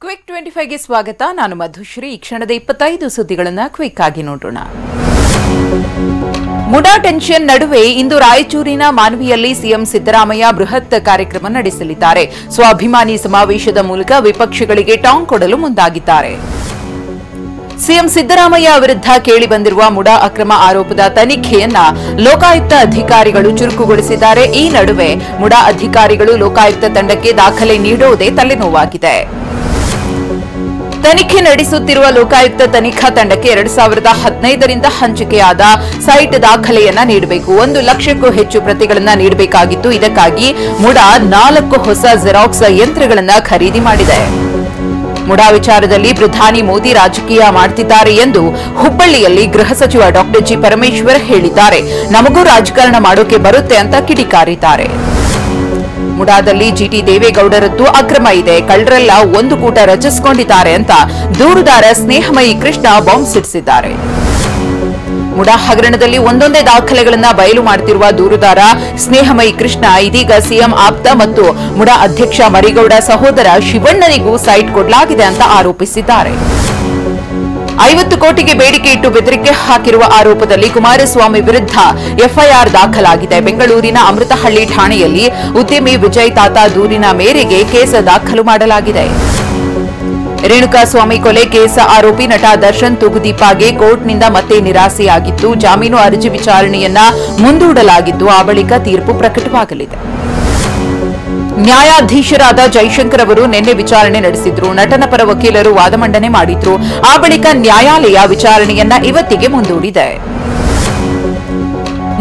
Quick 25 ಗೆ ಸ್ವಾಗತ. ನಾನು ಮಧುಶ್ರೀ. ಕ್ಷಣದ 25 ಸುದ್ದಿಗಳನ್ನು ಕ್ವಿಕ್ ಆಗಿ ನೋಡೋಣ. ಮುಡಾ ಟೆನ್ಷನ್ ನಡುವೆ ಇಂದು ರಾಯಚೂರಿನ ಮಾನ್ವಿಯಲ್ಲಿ ಸಿಎಂ ಸಿದ್ದರಾಮಯ್ಯ ಬೃಹತ್ ಕಾರ್ಯಕ್ರಮ ನಡೆಸಲಿದ್ದಾರೆ. ಸ್ವಾಭಿಮಾನಿ ಸಮಾವೇಶದ ಮೂಲಕ ವಿಪಕ್ಷಗಳಿಗೆ ಟಾಂಗ್ ಕೊಡಲು ಮುಂದಾಗಿದ್ದಾರೆ. ಸಿಎಂ ಸಿದ್ದರಾಮಯ್ಯ ವಿರುದ್ಧ ಕೇಳಿಬಂದಿರುವ ಮುಡಾ ಅಕ್ರಮ ಆರೋಪದ ತನಿಖೆಯನ್ನ ಲೋಕಾಯುಕ್ತ ಅಧಿಕಾರಿಗಳು ಚುರುಕುಗೊಳಿಸಿದ್ದಾರೆ. ಈ ನಡುವೆ ಮುಡಾ ಅಧಿಕಾರಿಗಳು ಲೋಕಾಯುಕ್ತ ತಂಡಕ್ಕೆ ದಾಖಲೆ ನೀಡುವುದೇ ತಲೆನೋವಾಗಿದೆ. ತನಿಖೆ ನಡೆಸುತ್ತಿರುವ ಲೋಕಾಯುಕ್ತ ತನಿಖಾ ತಂಡಕ್ಕೆ 2015ರಿಂದ ಹಂಚಿಕೆಯಾದ ಸೈಟ್ ದಾಖಲೆಯನ್ನ ನೀಡಬೇಕು. 1 ಲಕ್ಷಕ್ಕೂ ಹೆಚ್ಚು ಪ್ರತಿಗಳನ್ನು ನೀಡಬೇಕಾಗಿತ್ತು. ಇದಕ್ಕಾಗಿ ಮುಡಾ 4 ಹೊಸ ಜೆರಾಕ್ಸ್ ಯಂತ್ರಗಳನ್ನು ಖರೀದಿ ಮಾಡಿದೆ. ಮುಡಾ ವಿಚಾರದಲ್ಲಿ ಪ್ರಧಾನಿ ಮೋದಿ ರಾಜಕೀಯ ಮಾಡುತ್ತಿದ್ದಾರೆ ಎಂದು ಹುಬ್ಬಳ್ಳಿಯಲ್ಲಿ ಗೃಹ ಸಚಿವ ಡಾ ಜಿ ಪರಮೇಶ್ವರ್ ಹೇಳಿದ್ದಾರೆ. ನಮಗೂ ರಾಜಕಾರಣ ಮಾಡೋಕೆ ಬರುತ್ತೆ ಅಂತ ಕಿಡಿಕಾರಿದ್ದಾರೆ. ಮುಡಾದಲ್ಲಿ ಜಿಟಿ ದೇವೇಗೌಡರದ್ದು ಅಕ್ರಮ ಇದೆ, ಕಳ್ಳರೆಲ್ಲ ಒಂದು ಕೂಟ ರಚಿಸಿಕೊಂಡಿದ್ದಾರೆ ಅಂತ ದೂರುದಾರ ಸ್ನೇಹಮಯಿ ಕೃಷ್ಣ ಬಾಂಬ್ ಸಿಡಿಸಿದ್ದಾರೆ. ಮುಡಾ ಹಗರಣದಲ್ಲಿ ಒಂದೊಂದೇ ದಾಖಲೆಗಳನ್ನು ಬಯಲು ಮಾಡುತ್ತಿರುವ ದೂರುದಾರ ಸ್ನೇಹಮಯಿ ಕೃಷ್ಣ ಇದೀಗ ಸಿಎಂ ಆಪ್ತ ಮತ್ತು ಮುಡಾ ಅಧ್ಯಕ್ಷ ಮರಿಗೌಡ ಸಹೋದರ ಶಿವಣ್ಣನಿಗೂ ಸೈಟ್ ಕೊಡಲಾಗಿದೆ ಅಂತ ಆರೋಪಿಸಿದ್ದಾರೆ. 50 ಕೋಟಿಗೆ ಬೇಡಿಕೆ ಇಟ್ಟು ಬೆದರಿಕೆ ಹಾಕಿರುವ ಆರೋಪದಲ್ಲಿ ಕುಮಾರಸ್ವಾಮಿ ವಿರುದ್ಧ ಎಫ್ಐಆರ್ ದಾಖಲಾಗಿದೆ. ಬೆಂಗಳೂರಿನ ಅಮೃತಹಳ್ಳಿ ಠಾಣೆಯಲ್ಲಿ ಉದ್ಯಮಿ ವಿಜಯ್ ತಾತಾ ದೂರಿನ ಮೇರೆಗೆ ಕೇಸ್ ದಾಖಲು ಮಾಡಲಾಗಿದೆ. ರೇಣುಕಾಸ್ವಾಮಿ ಕೊಲೆ ಕೇಸ್ ಆರೋಪಿ ನಟ ದರ್ಶನ್ ತೂಗುದೀಪಗೆ ಕೋರ್ಟ್ನಿಂದ ಮತ್ತೆ ನಿರಾಸೆಯಾಗಿತ್ತು. ಜಾಮೀನು ಅರ್ಜಿ ವಿಚಾರಣೆಯನ್ನ ಮುಂದೂಡಲಾಗಿದ್ದು ಆ ಬಳಿಕ ತೀರ್ಪು ಪ್ರಕಟವಾಗಲಿದೆ. ನ್ಯಾಯಾಧೀಶರಾದ ಜೈಶಂಕರ್ ಅವರು ನಿನ್ನೆ ವಿಚಾರಣೆ ನಡೆಸಿದ್ರು. ನಟನ ಪರ ವಕೀಲರು ವಾದ ಮಂಡನೆ ಮಾಡಿದ್ರು. ಆ ಬಳಿಕ ನ್ಯಾಯಾಲಯ ವಿಚಾರಣೆಯನ್ನ ಇವತ್ತಿಗೆ ಮುಂದೂಡಿದೆ.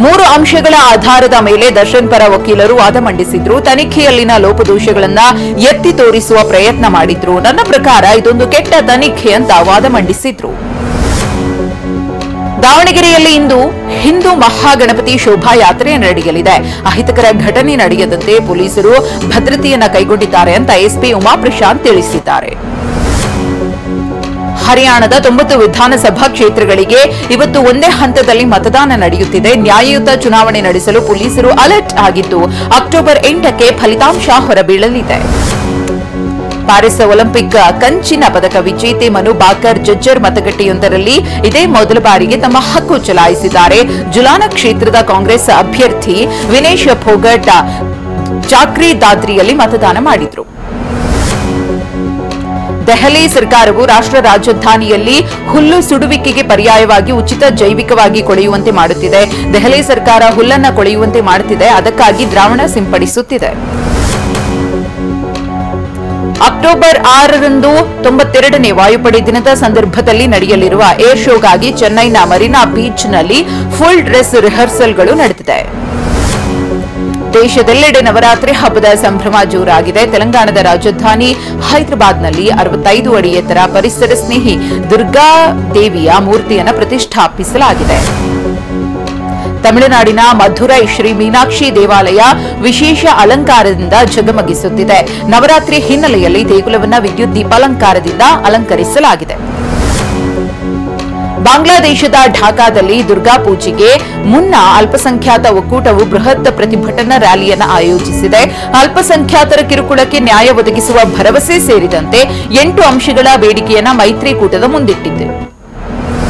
3 ಅಂಶಗಳ ಆಧಾರದ ಮೇಲೆ ದರ್ಶನ್ ಪರ ವಕೀಲರು ವಾದ ಮಂಡಿಸಿದ್ರು. ತನಿಖೆಯಲ್ಲಿನ ಲೋಪದೋಷಗಳನ್ನ ಎತ್ತಿ ತೋರಿಸುವ ಪ್ರಯತ್ನ ಮಾಡಿದ್ರು. ನನ್ನ ಪ್ರಕಾರ ಇದೊಂದು ಕೆಟ್ಟ ತನಿಖೆ ಅಂತ ವಾದ ಮಂಡಿಸಿದ್ರು. ದಾವಣಗೆರೆಯಲ್ಲಿ ಇಂದು ಹಿಂದೂ ಮಹಾಗಣಪತಿ ಶೋಭಾಯಾತ್ರೆ ನಡೆಯಲಿದೆ. ಅಹಿತಕರ ಘಟನೆ ನಡೆಯದಂತೆ ಪೊಲೀಸರು ಭದ್ರತೆಯನ್ನ ಕೈಗೊಂಡಿದ್ದಾರೆ ಅಂತ ಎಸ್ಪಿ ಉಮಾ ಪ್ರಶಾಂತ್ ತಿಳಿಸಿದ್ದಾರೆ. ಹರಿಯಾಣದ 90 ವಿಧಾನಸಭಾ ಕ್ಷೇತ್ರಗಳಿಗೆ ಇವತ್ತು ಒಂದೇ ಹಂತದಲ್ಲಿ ಮತದಾನ ನಡೆಯುತ್ತಿದೆ. ನ್ಯಾಯಯುತ ಚುನಾವಣೆ ನಡೆಸಲು ಪೊಲೀಸರು ಅಲರ್ಟ್ ಆಗಿದ್ದು ಅಕ್ಟೋಬರ್ 8ಕ್ಕೆ ಫಲಿತಾಂಶ ಹೊರಬೀಳಲಿದೆ. ಪ್ಯಾರಿಸ್ ಒಲಿಂಪಿಕ್ ಕಂಚಿನ ಪದಕ ವಿಜೇತೆ ಮನು ಬಾಕರ್ ಜಜ್ಜರ್ ಮತಗಟ್ಟೆಯೊಂದರಲ್ಲಿ ಇದೇ ಮೊದಲ ಬಾರಿಗೆ ತಮ್ಮ ಹಕ್ಕು ಚಲಾಯಿಸಿದ್ದಾರೆ. ಜುಲಾನ ಕ್ಷೇತ್ರದ ಕಾಂಗ್ರೆಸ್ ಅಭ್ಯರ್ಥಿ ವಿನೇಶ್ ಫೋಗಟ್ ಚಾಕ್ರಿ ದಾದ್ರಿಯಲ್ಲಿ ಮತದಾನ ಮಾಡಿದ್ರು. ದೆಹಲಿ ಸರ್ಕಾರವು ರಾಷ್ಟ್ರ ರಾಜಧಾನಿಯಲ್ಲಿ ಹುಲ್ಲು ಸುಡುವಿಕೆಗೆ ಪರ್ಯಾಯವಾಗಿ ಉಚಿತ ಜೈವಿಕವಾಗಿ ಕೊಳೆಯುವಂತೆ ಮಾಡುತ್ತಿದೆ. ದೆಹಲಿ ಸರ್ಕಾರ ಹುಲ್ಲನ್ನು ಕೊಳೆಯುವಂತೆ ಮಾಡುತ್ತಿದೆ. ಅದಕ್ಕಾಗಿ ದ್ರಾವಣ ಸಿಂಪಡಿಸುತ್ತಿದೆ. ಅಕ್ಟೋಬರ್ 6ರಂದು 92ನೇ ವಾಯುಪಡೆ ದಿನದ ಸಂದರ್ಭದಲ್ಲಿ ನಡೆಯಲಿರುವ ಏರ್ ಶೋಗಾಗಿ ಚೆನ್ನೈನ ಮರೀನಾ ಬೀಚ್ನಲ್ಲಿ ಫುಲ್ ಡ್ರೆಸ್ ರಿಹರ್ಸಲ್ಗಳು ನಡೆದಿದೆ. ದೇಶದೆಲ್ಲೆಡೆ ನವರಾತ್ರಿ ಹಬ್ಬದ ಸಂಭ್ರಮ ಜೋರಾಗಿದೆ. ತೆಲಂಗಾಣದ ರಾಜಧಾನಿ ಹೈದರಾಬಾದ್ನಲ್ಲಿ 65 ಅಡಿ ಎತ್ತರ ಪರಿಸರ ಸ್ನೇಹಿ ದುರ್ಗಾ ದೇವಿಯ ಮೂರ್ತಿಯನ್ನು ಪ್ರತಿಷ್ಠಾಪಿಸಲಾಗಿದೆ. ತಮಿಳುನಾಡಿನ ಮಧುರೈ ಶ್ರೀ ಮೀನಾಕ್ಷಿ ದೇವಾಲಯ ವಿಶೇಷ ಅಲಂಕಾರದಿಂದ ಝಗಮಗಿಸುತ್ತಿದೆ. ನವರಾತ್ರಿ ಹಿನ್ನೆಲೆಯಲ್ಲಿ ದೇಗುಲವನ್ನು ವಿದ್ಯುತ್ ದೀಪಾಲಂಕಾರದಿಂದ ಅಲಂಕರಿಸಲಾಗಿದೆ. ಬಾಂಗ್ಲಾದೇಶದ ಢಾಕಾದಲ್ಲಿ ದುರ್ಗಾ ಪೂಜೆಗೆ ಮುನ್ನ ಅಲ್ಪಸಂಖ್ಯಾತ ಒಕ್ಕೂಟವು ಬೃಹತ್ ಪ್ರತಿಭಟನಾ ರ್ಯಾಲಿಯನ್ನು ಆಯೋಜಿಸಿದೆ. ಅಲ್ಪಸಂಖ್ಯಾತರ ಕಿರುಕುಳಕ್ಕೆ ನ್ಯಾಯ ಒದಗಿಸುವ ಭರವಸೆ ಸೇರಿದಂತೆ 8 ಅಂಶಗಳ ಬೇಡಿಕೆಯನ್ನು ಮೈತ್ರಿಕೂಟದ ಮುಂದಿಟ್ಟಿದೆ.